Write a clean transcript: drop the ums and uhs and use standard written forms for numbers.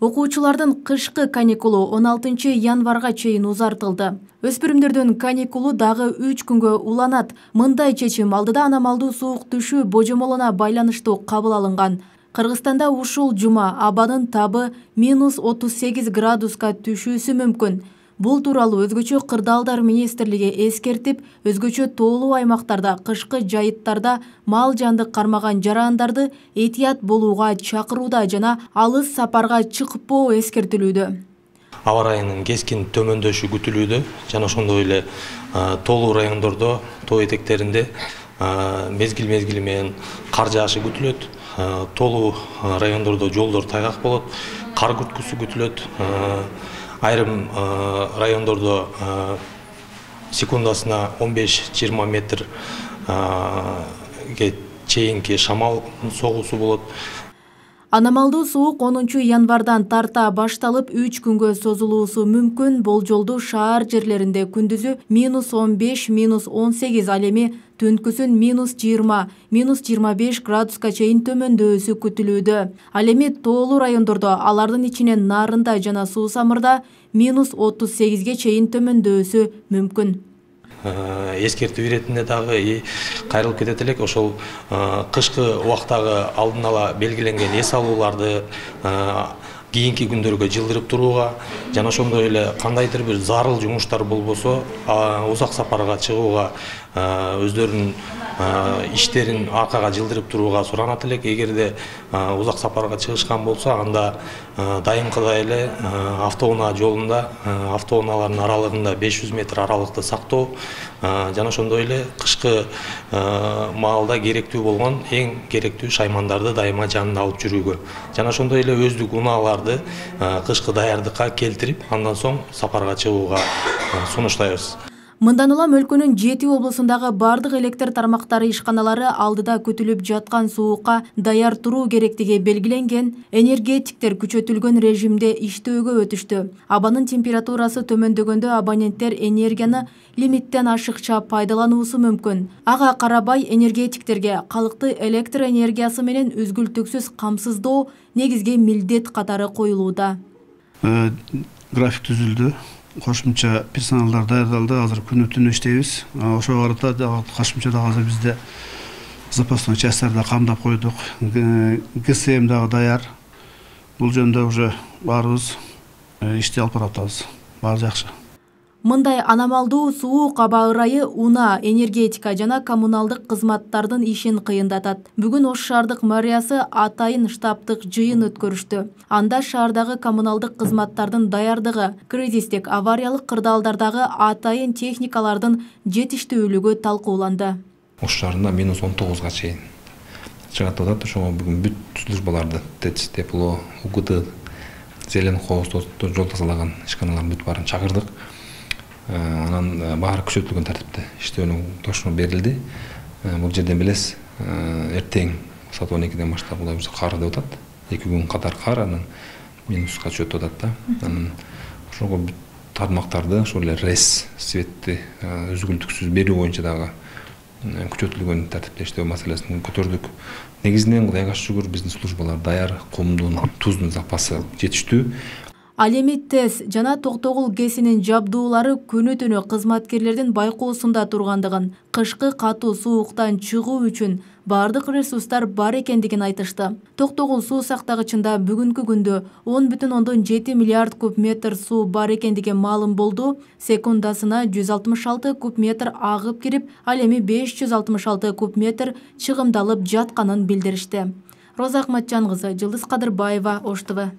Окуучулардын кышкы каникулу 16 январга чейин узартылды. Өспүрүмдөрдүн каникулу дагы 3 күнгө уланат. Мындай чечим алдыда аномалдуу суук түшүү божомолуна байланыштуу кабыл алынган. Кыргызстанда ушул жума абанын табы -38 градуска түшүүсү мүмкүн. Бул тууралуу өзгөчө кырдаалдар министрлиги эскертип, өзгөчө тоолуу аймактарда кышкы жайыттарда мал жанды кармаган жарандарды этият болууга чакырууда жана алыс сапарга чыкпоо эскертилүүдө. Аба ырайынын кескин төмөндөшү күтүлүүдө жана ошондой эле тоолуу райондордо, тоо этектеринде мезгил менен кар жаашы күтүлөт. Тоолуу райондордо жолдор тайгак болот, кар күткүсү күтүлөт. Айрым райондордо секундасына 15-20 метр чейинки шамал согуусу болот. Аномалдуу суук 10 январдан тарта башталып 3 күнгө созулуусу мүмкүн. Болжолду шаар жерлеринде күндүзү -15, -18, ал эми түнкүсүн -20, -25 градуска чейин төмөндөшү күтүлүүдө. Ал эми тоолуу райондордо, алардын ичинен Нарында жана Суу Самырда -38ге чейин төмөндөшү мүмкүн. Эскертүү иретинде дагы кайрылып кетет элек, ошол кышкы убактагы алдын ала белгиленген эс алууларды кийинки күндөргө жылдырып турууга жана ошондой эле кандайдыр бир зарыл жумуштар болбосо узак сапарга чыгууга өздөрүнүн иштерин аркага жылдырып турууга суранат элек. Эгерде узак сапарга чыгышкан болсо, анда дайымкыдай эле автоунаа жолунда, автоунаалардын аралыгында 500 метр аралыкты сактоо жана ошондой эле кышкы маалда керектүү болгон эң керектүү шаймандарды дайыма жанында алып жүрүүгө жана ошондой эле өздүк унааларды кышкы даярдыкка келтирип, андан соң сапарга чыгууга сунуштайбыз. Мындан улам өлкөнүн 7 облусундагы бардык электр тармактары ишканалары алдыда күтүлүп жаткан суукка даяр туруу керектиги белгиленген. Энергетиктер күчөтүлгөн режимде иштөөгө өтүштү. Абанын температурасы төмөндөгөндө абоненттер энергияны лимиттен ашыкча пайдалануусу мүмкүн. Ага карабай энергетиктерге калкты электр энергиясы менен үзгүлтүксүз камсыздоо негизги милдет катары коюлууда. График түзүлдү. Кошумча персоналдар даярдалды. Азыр күнү түнү иштейбиз. Ошого карата кошумча дагы азыр бизде запасной частьтарды камдап койдук. ГСМ дагы даяр. Бул жөнүндө уже баарыбыз ишти алып баратабыз. Баары жакшы. Мындай аномалдуу суук аба ырайы унаа, энергетика жана коммуналдык кызматтардын ишин кыйындатат. Бүгүн Ош шаардык мэриясы атайын штабтык жыйын өткөрүштү. Анда шаардагы коммуналдык кызматтардын даярдыгы, кризистик авариялык кырдаалдардагы атайын техникалардын жетиштүүлүгү талкууланды. Ош шаарында -19га чейин чыгат атат. Ошого бүгүн бүт службаларды ТЭЦ, тепло, УКТ, Зелен Хоосту жол тазалаган ишканалардын бүт баарын чакырдык. Анан баары күчөтүлгөн тартипте иштөөнүн тошуну берилди. Бул жерден билесиз, эртең саат 12ден баштап Кудай буйрса кар деп атат. 2 күн катар кар, анан минуска чөтүп атат да. Анан ошого бүт тармактарды, ошол эле РЭС, светти үзгүлтүксүз берүү боюнча дагы күчөтүлгөн тартипте иштөө маселесин көтөрдүк. Негизинен Кудайга шүгүр биздин службалар даяр, кумдун, туздун запасы жетиштүү. Ал эми ТЭС жана Токтогул ГЭСинин жабдуулары күнү-түнү кызматкерлердин байкоосунда тургандыгын, кышкы катуу сууктан чыгуу үчүн бардык ресурстар бар экендигин айтышты. Токтогул суу сактагычында бүгүнкү күндө 10,7 миллиард куб метр суу бар экендиги маалым болду. Секундасына 166 куб метр агып кирип, ал эми 566 куб метр чыгымдалып жатканын билдиришти. Роза Акматжан кызы, Жылдыз Кадырбаева, Ош ТВ.